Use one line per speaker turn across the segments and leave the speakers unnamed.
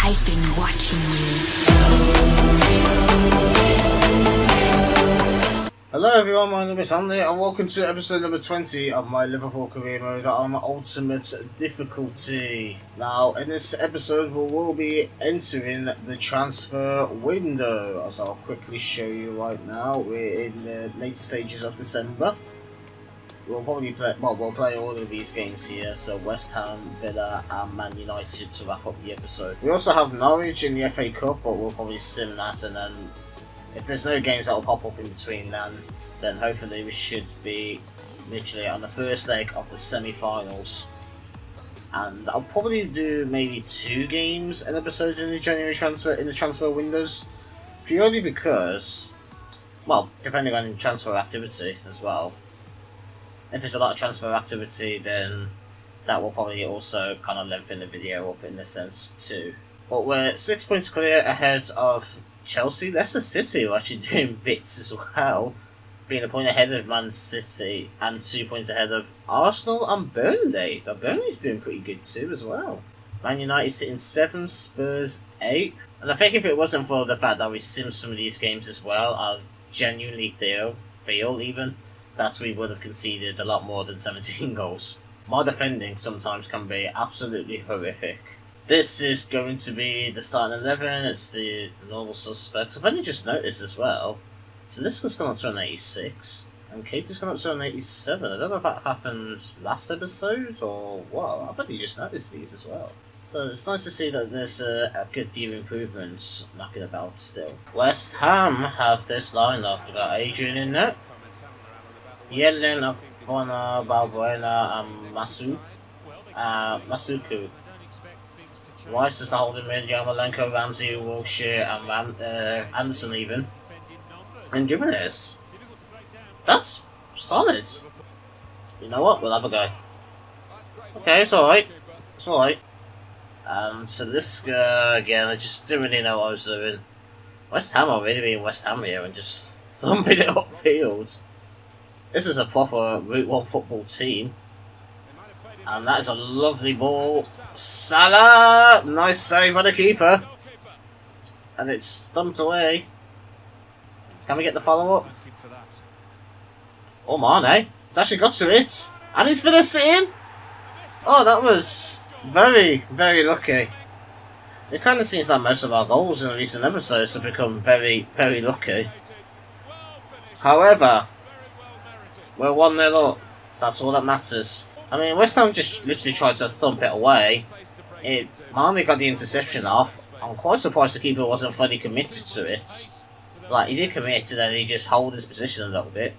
I've been watching you.
Hello everyone, my name is Hxnleyy and welcome to episode number 20 of my Liverpool career mode on ultimate difficulty. Now in this episode we will be entering the transfer window, as I'll quickly show you right now. We're in the later stages of December. We'll probably play, we'll play all of these games here, so West Ham, Villa and Man United to wrap up the episode. We also have Norwich in the FA Cup, but we'll probably sim that, and then if there's no games that will pop up in between then hopefully we should be literally on the first leg of the semi-finals. And I'll probably do maybe 2 games an episode in the January transfer windows, purely because, well, depending on transfer activity as well. If there's a lot of transfer activity, then that will probably also kind of lengthen the video up in this sense too. But we're 6 points clear ahead of Chelsea. Leicester City are actually doing bits as well, being a point ahead of Man City and 2 points ahead of Arsenal and Burnley. But Burnley's doing pretty good too as well. Man United sitting 7th, Spurs 8th. And I think if it wasn't for the fact that we sim some of these games as well, I genuinely feel even that we would have conceded a lot more than 17 goals. My defending sometimes can be absolutely horrific. This is going to be the starting 11, it's the normal suspects. I've only just noticed as well, Talisca's gone up to an 86, and Keita's gone up to an 87. I don't know if that happened last episode or what, I've only just noticed these as well. So it's nice to see that there's a good few improvements knocking about still. West Ham have this lineup. We've got Adrian in there, Yellen, Akpona, Balbuena and Masuku. Rice is the holding mid, Yarmolenko, Ramsey, Wilshere and Anderson even. And Jimenez. That's solid. You know what? We'll have a go. Okay, it's alright. It's alright. And so this guy, again, I just didn't really know what I was doing. West Ham are really being West Ham here and just thumping it upfield. This is a proper Route 1 football team. And that is a lovely ball. Salah! Nice save by the keeper. And it's stumped away. Can we get the follow-up? Oh, Mane. He's actually got to it. And he's finished it in. Oh, that was very, very lucky. It kind of seems like most of our goals in recent episodes have become very, very lucky. However, we're 1-0 up. That's all that matters. I mean, West Ham just literally tried to thump it away. Mane got the interception off. I'm quite surprised the keeper wasn't fully committed to it. Like, he did commit and then he just held his position a little bit.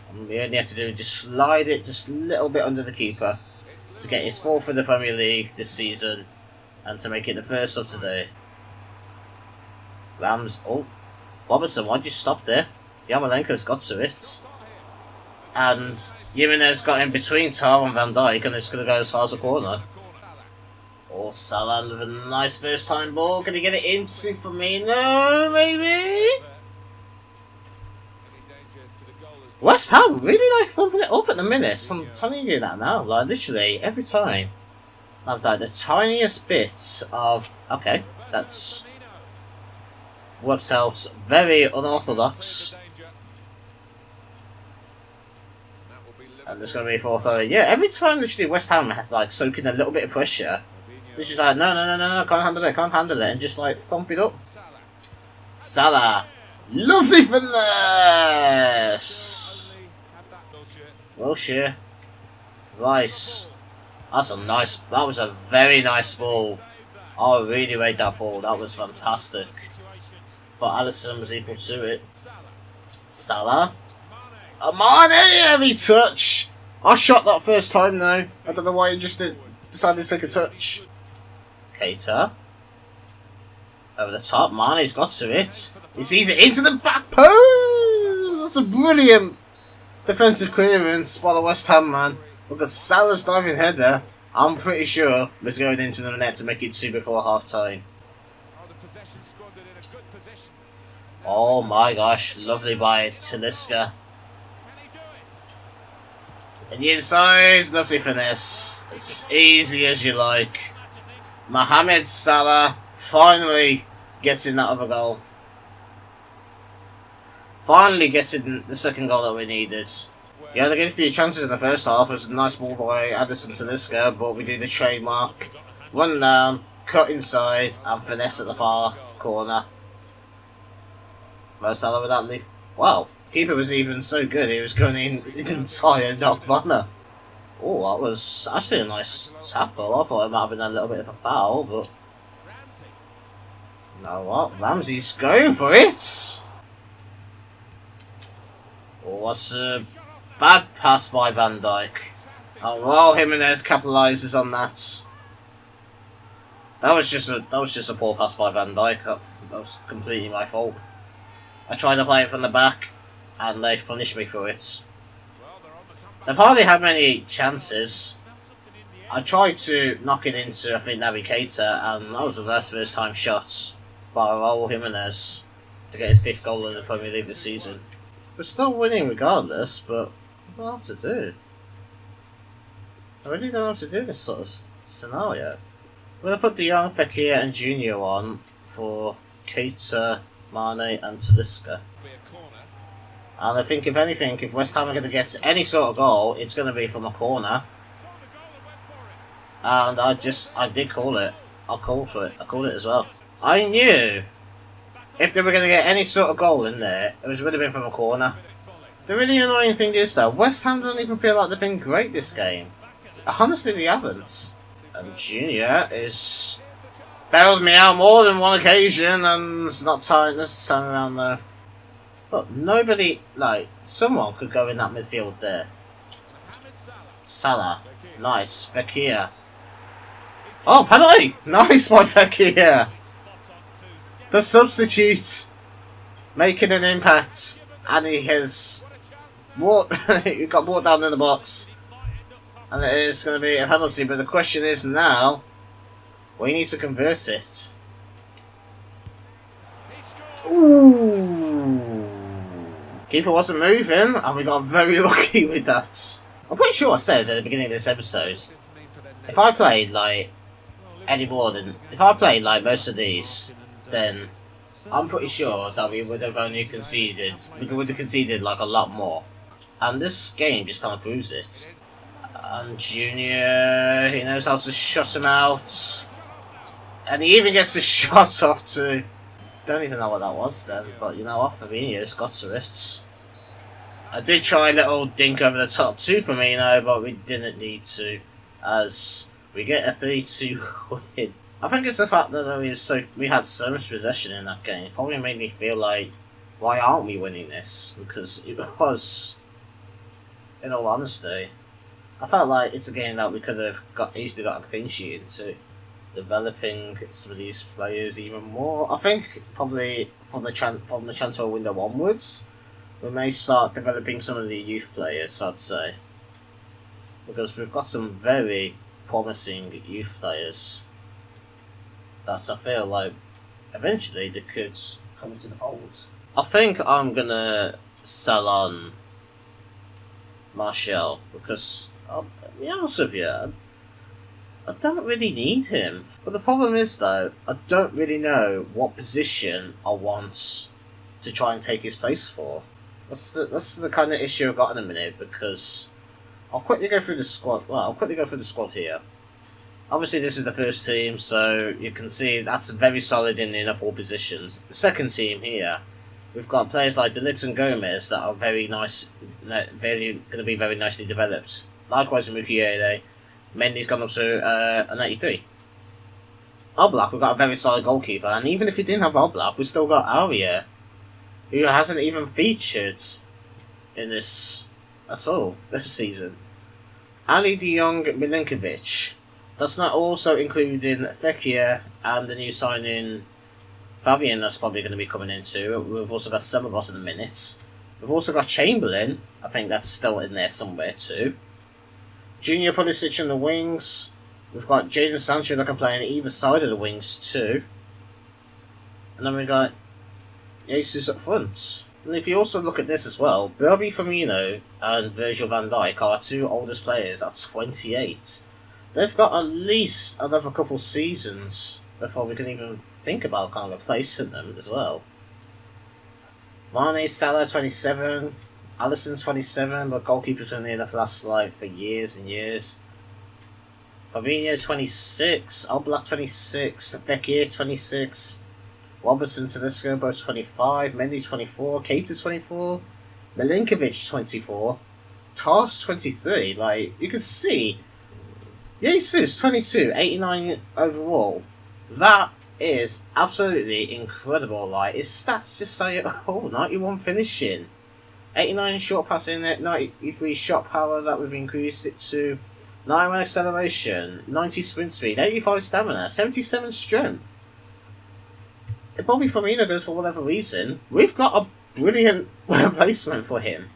And we only had to do is just slide it just a little bit under the keeper to get his 4th in the Premier League this season and to make it the first of today. Oh, Robertson, why'd you stop there? Yarmolenko's got to it. And Jimenez got in between Tar and Van Dijk and it's going to go as far as the corner. Oh, Salah with a nice first time ball. Can he get it into Firmino, maybe? West Ham really like thumping it up at the minute. I'm telling you that now. Like, literally, every time. I've done the tiniest bits of... Okay, that's... works out very unorthodox. And there's going to be a 4th. Yeah, every time literally West Ham has to like soak in a little bit of pressure, it's just like, no, can't handle it, and just like thump it up. Salah. Lovely finesse! Wilshere. Rice. That was a very nice ball. I really rate that ball, that was fantastic. But Alisson was equal to it. Salah. Mane, heavy touch. I shot that first time though. I don't know why he just decided to take a touch. Keita. Over the top, Mane's got to it. He sees it into the back post. That's a brilliant defensive clearance by the West Ham man. Look at Salah's diving header. I'm pretty sure was going into the net to make it 2 before half time. Oh my gosh, lovely by Talisca. And the inside, lovely finesse. As easy as you like. Mohamed Salah Finally getting that other goal. Finally getting the second goal that we needed. Yeah, they gave a few chances in the first half. It was a nice ball by Hxnleyy, but we do the trademark. Run down, cut inside, and finesse at the far corner. Mo Salah with that leaf. Wow, keeper was even so good, he was going in the entire knock banner. Oh, that was actually a nice tackle. I thought it might have been a little bit of a foul, but... You know what? Ramsey's going for it! Oh, what's a bad pass by Van Dijk. Oh, well, Hxnleyy capitalises on that. That was just a poor pass by Van Dijk. That was completely my fault. I tried to play it from the back, and they punished me for it. They've hardly had many chances. I tried to knock it into, I think, Navigator, and that was the first time shot by Raul Hxnleyy to get his 5th goal in the Premier League this season. We're still winning regardless, but I don't know what to do. I really don't know what to do in this sort of scenario. I'm going to put De Jong, Fekir and Junior on for Keita, Mane and Talisca. And I think if anything, if West Ham are going to get any sort of goal, it's going to be from a corner. And I did call it. I called for it. I called it as well. I knew if they were going to get any sort of goal in there, it would have been from a corner. The really annoying thing is though, West Ham don't even feel like they've been great this game. Honestly, they haven't. And Junior is bailed me out more than one occasion, and it's not time this time around though. But nobody, like, someone could go in that midfield there. Salah, nice. Fekir. Oh, penalty! Nice by Fekir. The substitute making an impact, and he has he got brought down in the box, and it is going to be a penalty. But the question is now, we need to convert it. Ooh. Keeper wasn't moving, and we got very lucky with that. I'm pretty sure I said at the beginning of this episode, if I played like most of these, then I'm pretty sure that we would have conceded like a lot more. And this game just kind of proves it. And Junior, he knows how to shut him out. And he even gets the shot off too. Don't even know what that was then, but you know what, Fabinho's got to it. I did try a little dink over the top to Firmino, but we didn't need to, as we get a 3-2 win. I think it's the fact that we had so much possession in that game. It probably made me feel like, why aren't we winning this? Because it was, in all honesty, I felt like it's a game that we could have easily got a clean sheet into. Developing some of these players even more. I think probably from the transfer window onwards, we may start developing some of the youth players, I'd say. Because we've got some very promising youth players that I feel like eventually they could come into the fold. I think I'm going to sell on Martial because, I'll be honest with you, I don't really need him. But the problem is though, I don't really know what position I want to try and take his place for. That's the kind of issue I've got in a minute, because I'll quickly go through the squad. Well, I'll quickly go through the squad here. Obviously this is the first team, so you can see that's very solid in enough all positions. The second team here, we've got players like De Ligt and Gomez that are very nice, going to be very nicely developed. Likewise Mukiele. Mendy's gone up to an 83. Oblak, we've got a very solid goalkeeper, and even if we didn't have Oblak, we've still got Aria, who hasn't even featured in this at all this season. Ali De Jong, Milinkovic. That's not also including Fekir and the new signing Fabian that's probably going to be coming in too. We've also got Ceballos in a minute. We've also got Chamberlain, I think that's still in there somewhere too. Junior Pulisic in the wings. We've got Jadon Sancho that can play on either side of the wings too. And then we've got Jesus up front. And if you also look at this as well, Bobby Firmino and Virgil van Dijk are our two oldest players at 28. They've got at least another couple seasons before we can even think about kind of replacing them as well. Mane, Salah 27, Alisson 27, but goalkeepers only enough last like for years and years. Fabinho 26, Oblak 26, Fekir 26, Robertson, Tedesco both 25, Mendy 24, Keita 24, Milinkovic 24, Tars 23. Like, you can see, Jesus 22, 89 overall. That is absolutely incredible. Like, his stats just say, oh, 91 finishing, 89 short passing, 93 shot power that we've increased it to, 91 acceleration, 90 sprint speed, 85 stamina, 77 strength. If Bobby Firmino goes for whatever reason, we've got a brilliant replacement for him.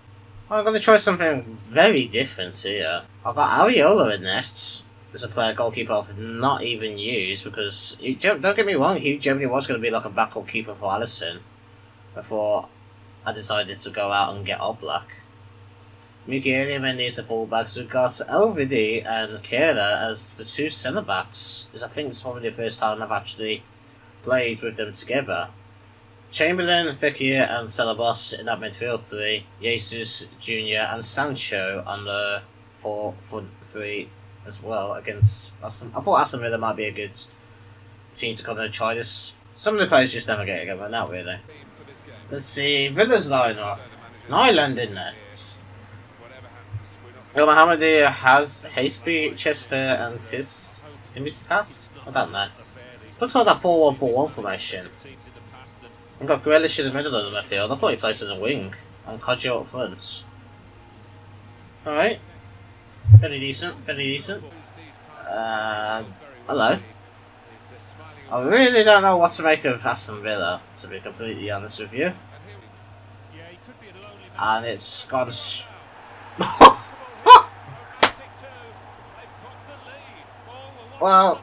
I'm going to try something very different here. I've got Areola in nets. As a player goalkeeper I've not even used because, don't get me wrong, he generally was going to be like a backup keeper for Alisson before I decided to go out and get Oblak. Miguel Mendy is the fullbacks. We've got LVD and Kehrer as the two centre backs, because I think it's probably the first time I've actually played with them together. Chamberlain, Fekir and Salabos in that midfield three, Jesus Jr. and Sancho on the 4-3 as well against Aston. I thought Aston Villa might be a good team to kind of try this. Some of the players just never get together now, really. Let's see, Villa's lineup. Nyland in net. El Mohammadi has Haseby, Chester and Timiscast? I don't know. Looks like that 4-1-4-1 formation. We've got Grealish in the middle of the midfield. I thought he placed in the wing. And Kodjo up front. Alright. Very decent, very decent. Hello. I really don't know what to make of Aston Villa, to be completely honest with you. And it's gone... Well...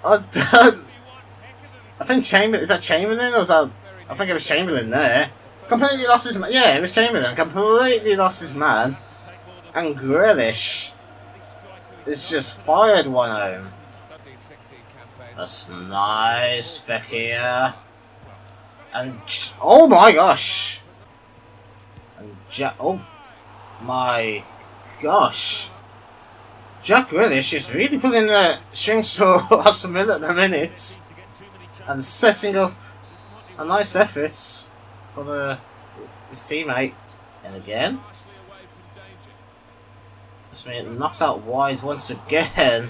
I think Chamberlain... Is that Chamberlain or was that... I think it was Chamberlain there. Completely lost his man. Yeah, it was Chamberlain. Completely lost his man. And Grealish is just fired one home. That's nice, Fekir. And oh my gosh! And oh my gosh! Jack Grealish is really pulling the strings for Aston Villa at the minute, and setting up a nice effort for his teammate. And again. This man knocks out wide once again,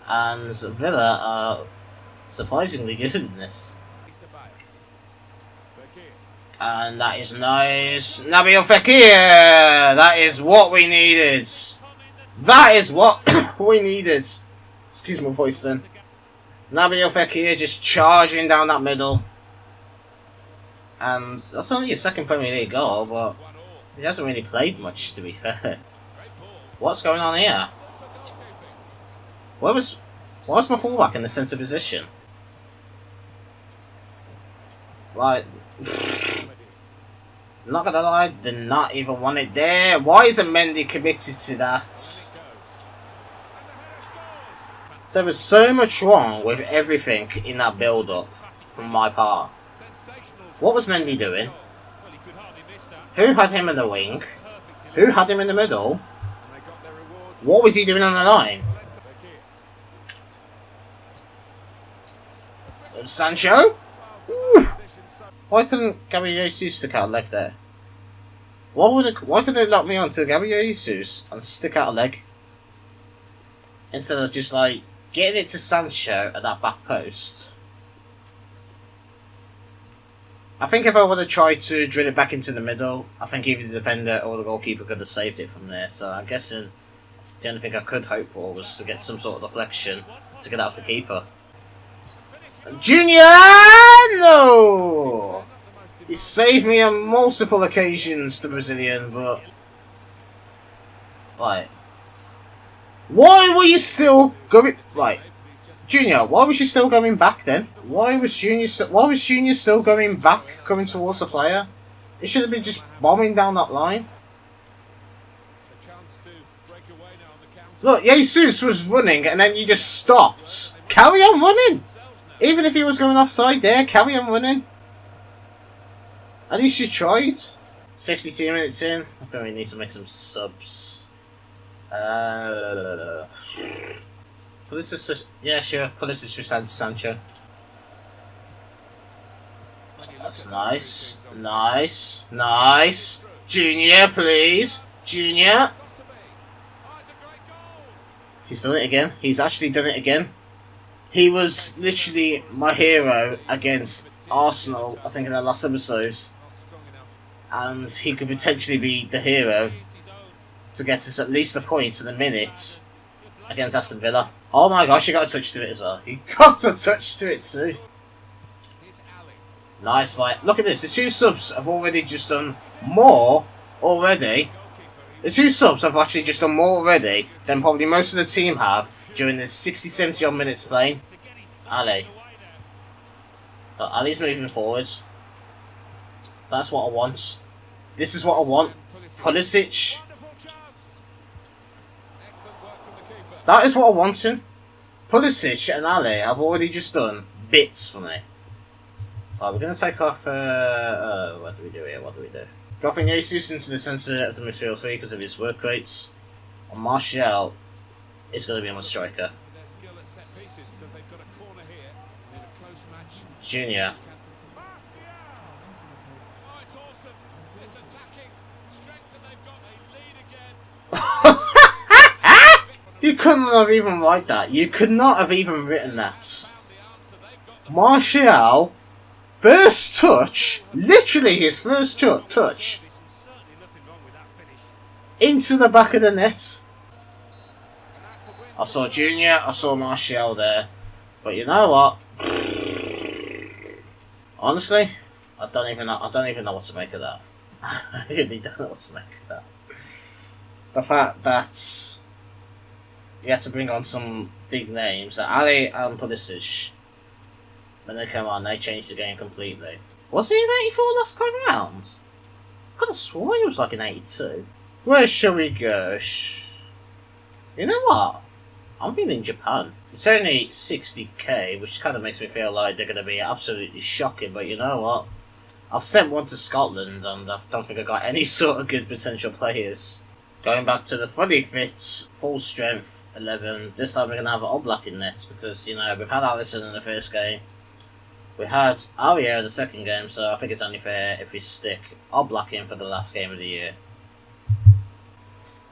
and Villa are surprisingly good in this. And that is nice. Nabil Fekir! That is what we needed. That is what we needed. Excuse my voice then. Nabil Fekir just charging down that middle. And that's only his second Premier League goal, but he hasn't really played much, to be fair. What's going on here? Why was my fullback in the centre position? Like, not gonna lie, did not even want it there. Why isn't Mendy committed to that? There was so much wrong with everything in that build-up from my part. What was Mendy doing? Who had him in the wing? Who had him in the middle? What was he doing on the line? And Sancho? Ooh! Why couldn't Gabby Jesus stick out a leg there? Why couldn't they lock me onto Gabby Jesus and stick out a leg? Instead of just like getting it to Sancho at that back post. I think if I would have tried to drill it back into the middle, I think either the defender or the goalkeeper could have saved it from there. So I'm guessing the only thing I could hope for was to get some sort of deflection to get out of the keeper. Junior! No! He saved me on multiple occasions, the Brazilian, but... Right. Why were you still going... Right. Junior, why was you still going back then? Why was Junior still going back, coming towards the player? It should have been just bombing down that line. Look, Jesus was running and then you just stopped Carry on running! Even if he was going offside there, carry on running. At least you tried. 62 minutes in. I think we need to make some subs. Pulisic, yeah, sure. Pulisic for Sancho. That's nice. Nice. Nice. Junior, please. Junior. He's done it again. He's actually done it again. He was literally my hero against Arsenal, I think, in the last episodes. And he could potentially be the hero to get us at least a point in a minute against Aston Villa. Oh my gosh, he got a touch to it as well. He got a touch to it too. Nice fight. Look at this. The two subs have already just done more already. The two subs have actually just done more already than probably most of the team have during the 60-70 odd minutes playing. Ali. But Ali's moving forwards. That's what I want. This is what I want. Pulisic. That is what I wanted. Pulisic and Ali have already just done bits for me. Right, we're going to take off... what do we do here? What do we do? Dropping Jesus into the centre of the midfield three because of his work rates. And Martial is going to be my striker. Junior. You couldn't have even written that. You could not have even written that. Martial, first touch, literally his first touch, into the back of the net. I saw Junior, I saw Martial there, but you know what? Honestly, I don't even know what to make of that. I really don't know what to make of that. The fact that you had to bring on some big names, Ali and Pulisic. When they come on, they changed the game completely. Was he in 84 last time round? I could have sworn he was like in 82. Where shall we go? You know what? I'm feeling Japan. It's only 60k, which kind of makes me feel like they're going to be absolutely shocking, but you know what? I've sent one to Scotland and I don't think I got any sort of good potential players. Going back to the fully fit, full strength 11, this time we're going to have Oblak in net because, you know, we've had Alisson in the first game. We had Aurier in the second game, so I think it's only fair if we stick Oblak in for the last game of the year.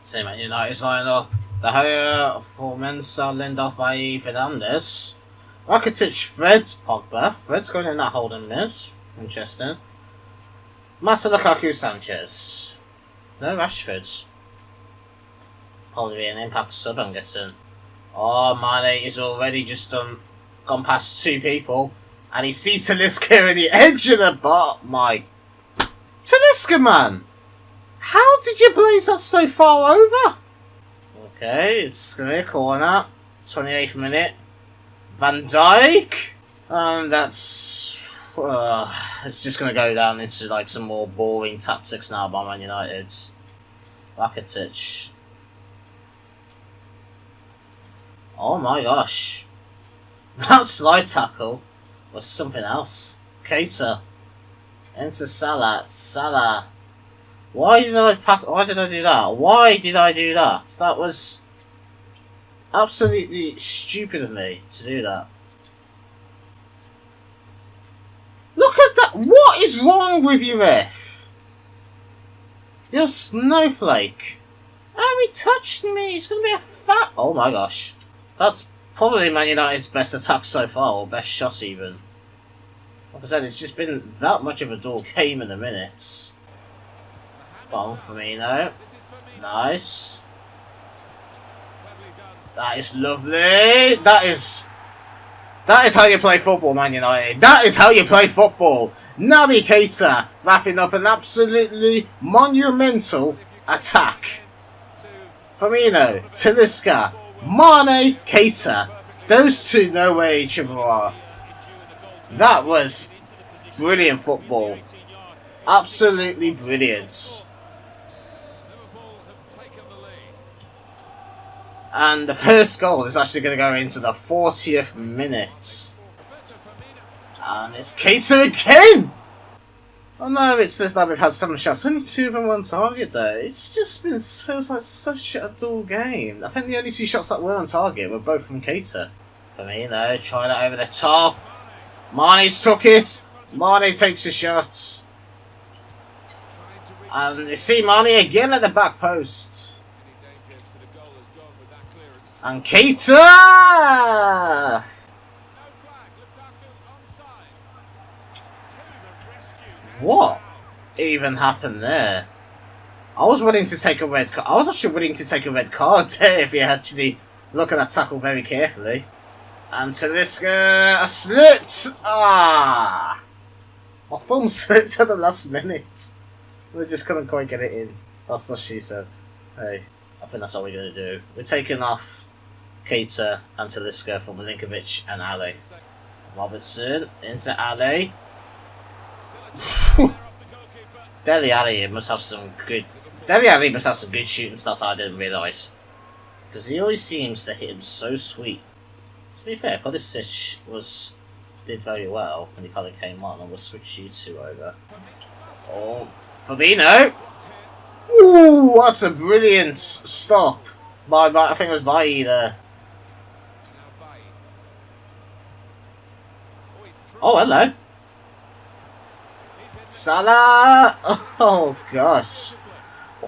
Same Man United's line up. The higher for Mensah, Lindelof by Fernandez. Rakitic, Fred, Pogba. Fred's going in that holding miss. Interesting. Mata, Lukaku, Sanchez. No Rashford. Probably be an impact sub, I'm guessing. Oh, Mane is already just gone past two people. And he sees Talisca in the edge of the bar. My... Talisca, man! How did you blaze that so far over? Okay, it's going to be a corner. 28th minute. Van Dijk. And that's... it's just going to go down into like some more boring tactics now by Man United. Rakitic. Oh my gosh. That slide tackle was something else. Keita. Enter Salah. Salah. Why did I do that? Why did I do that? That was absolutely stupid of me to do that. Look at that! What is wrong with you, ref? You're a snowflake. Oh, he touched me. He's going to be a fat... Oh my gosh. That's probably Man United's best attack so far, or best shot even. Like I said, it's just been that much of a dull game in the minutes. Ball for Firmino. Nice. That is lovely. That is how you play football, Man United. That is how you play football. Naby Keita wrapping up an absolutely monumental attack. Firmino, Talisca, Mane, Keita. Those two know where each other are. That was brilliant football. Absolutely brilliant. And the first goal is actually going to go into the 40th minute. And it's Keita again! Oh no, it says that we've had 7 shots. Only 2 of them on target though. It's just been, feels like such a dull game. I think the only 2 shots that were on target were both from Keita. Firmino, trying it over the top. Mane's took it. Mane takes a shot. And you see Mane again at the back post. And Keita! What even happened there? I was willing to take a red card. I was actually willing to take a red card there if you actually look at that tackle very carefully. And Talisca slipped! Ah! My thumb slipped at the last minute. They just couldn't quite get it in. That's what she said. Hey, I think that's all we're going to do. We're taking off Keita and Talisca from Milinkovic and Ali. Robertson into Ali. Dele Alli must have some good. Dele Alli must have some good shooting stats I didn't realise, because he always seems to hit him so sweet. To be fair, Pulisic did very well when he kind of came on and was switched you two over. Oh, Firmino! Ooh, that's a brilliant stop by I think it was Bailly there. Oh, hello. Salah! Oh gosh.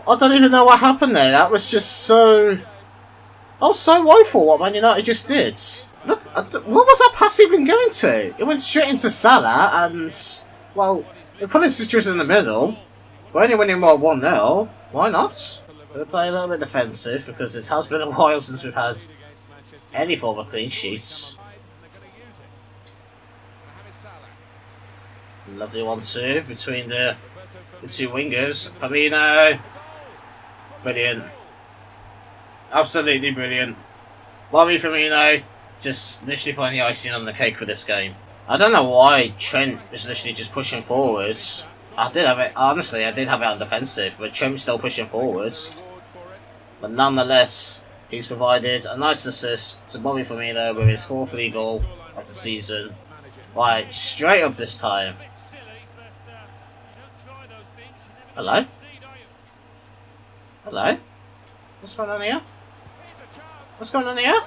I don't even know what happened there. That was just so... Oh, so woeful what Man United just did. Look, what was that pass even going to? It went straight into Salah and... Well, we put it just in the middle. We're only winning by 1-0. Why not? We'll play a little bit defensive because it has been a while since we've had any form of clean sheets. Lovely 1-2 between the 2 wingers. Firmino. Brilliant. Absolutely brilliant. Bobby Firmino just literally putting the icing on the cake for this game. I don't know why Trent is literally just pushing forwards. I did have it, honestly, I did have it on defensive, but Trent's still pushing forwards. But nonetheless, he's provided a nice assist to Bobby Firmino with his 4th league goal of the season. Right, straight up this time. Hello? Hello? What's going on here? What's going on here?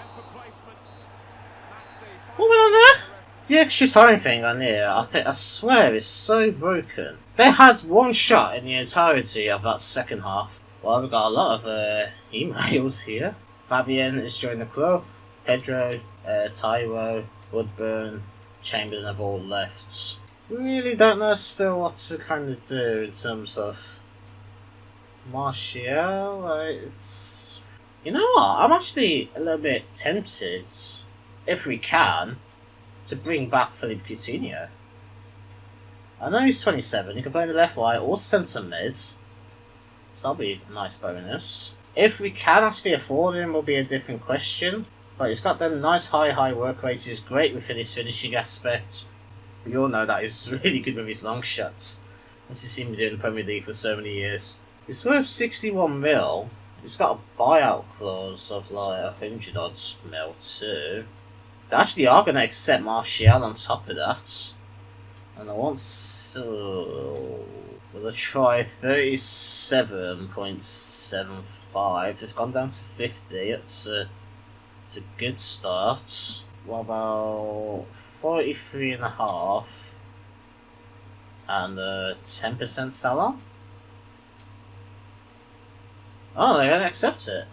What went on there? The extra time thing on here, I swear, is so broken. They had 1 shot in the entirety of that second half. Well, we've got a lot of emails here. Fabian is joining the club. Pedro, Tyro, Woodburn, Chamberlain have all left. Really don't know still what to kind of do in terms of Martial. Like, it's... You know what? I'm actually a little bit tempted, if we can, to bring back Philippe Coutinho. I know he's 27, he can play in the left, right, or centre mid, so that'll be a nice bonus. If we can actually afford him, will be a different question. But he's got them nice high work rates, he's great within his finishing aspect. We all know that he's really good with his long shots, as he's seen me doing in the Premier League for so many years. He's worth 61 mil. He's got a buyout clause of like 100 odd mil too. They actually are going to accept Martial on top of that. And I want so... We'll try 37.75. They've gone down to 50. It's a good start. What about 43.5 and 10% Salah? Oh, they're gonna accept it.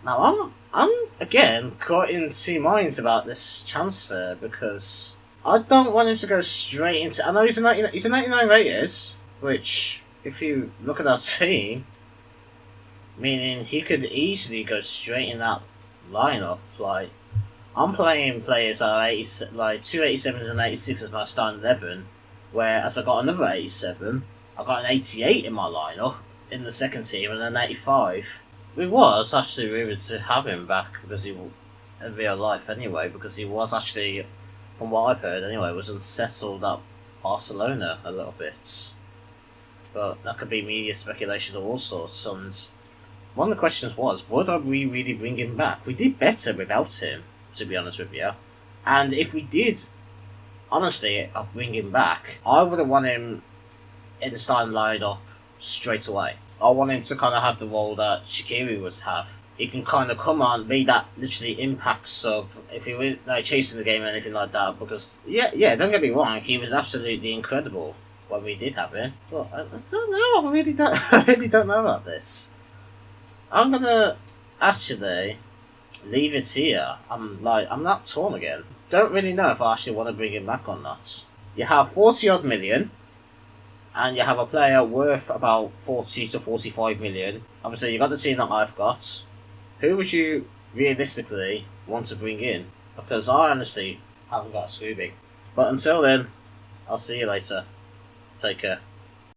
Now I'm again caught in 2 minds about this transfer because I don't want him to go straight into. I know he's a 99 rated, which if you look at our team, meaning he could easily go straight in that lineup. Like, I'm playing players that are 80, like 2 87s and 86 as my starting 11, whereas I got another 87, I got an 88 in my lineup in the second team and an 85. We was actually rumored to have him back because he, in real life anyway, because he was actually, from what I've heard anyway, was unsettled at Barcelona a little bit. But that could be media speculation of all sorts, and one of the questions was, would we really bring him back? We did better without him, to be honest with you. And if we did, honestly, bring him back, I would have wanted him in the starting lineup straight away. I want him to kind of have the role that Shaqiri was have. He can kind of come on, be that literally impact sub if he were like chasing the game or anything like that. Because yeah, don't get me wrong, he was absolutely incredible when we did have him. But I don't know. I really don't know about this. I'm gonna actually leave it here. I'm not torn again. Don't really know if I actually want to bring him back or not. You have 40 odd million. And you have a player worth about 40 to 45 million. Obviously, you got the team that I've got. Who would you realistically want to bring in? Because I honestly haven't got a Scooby. But until then, I'll see you later. Take care.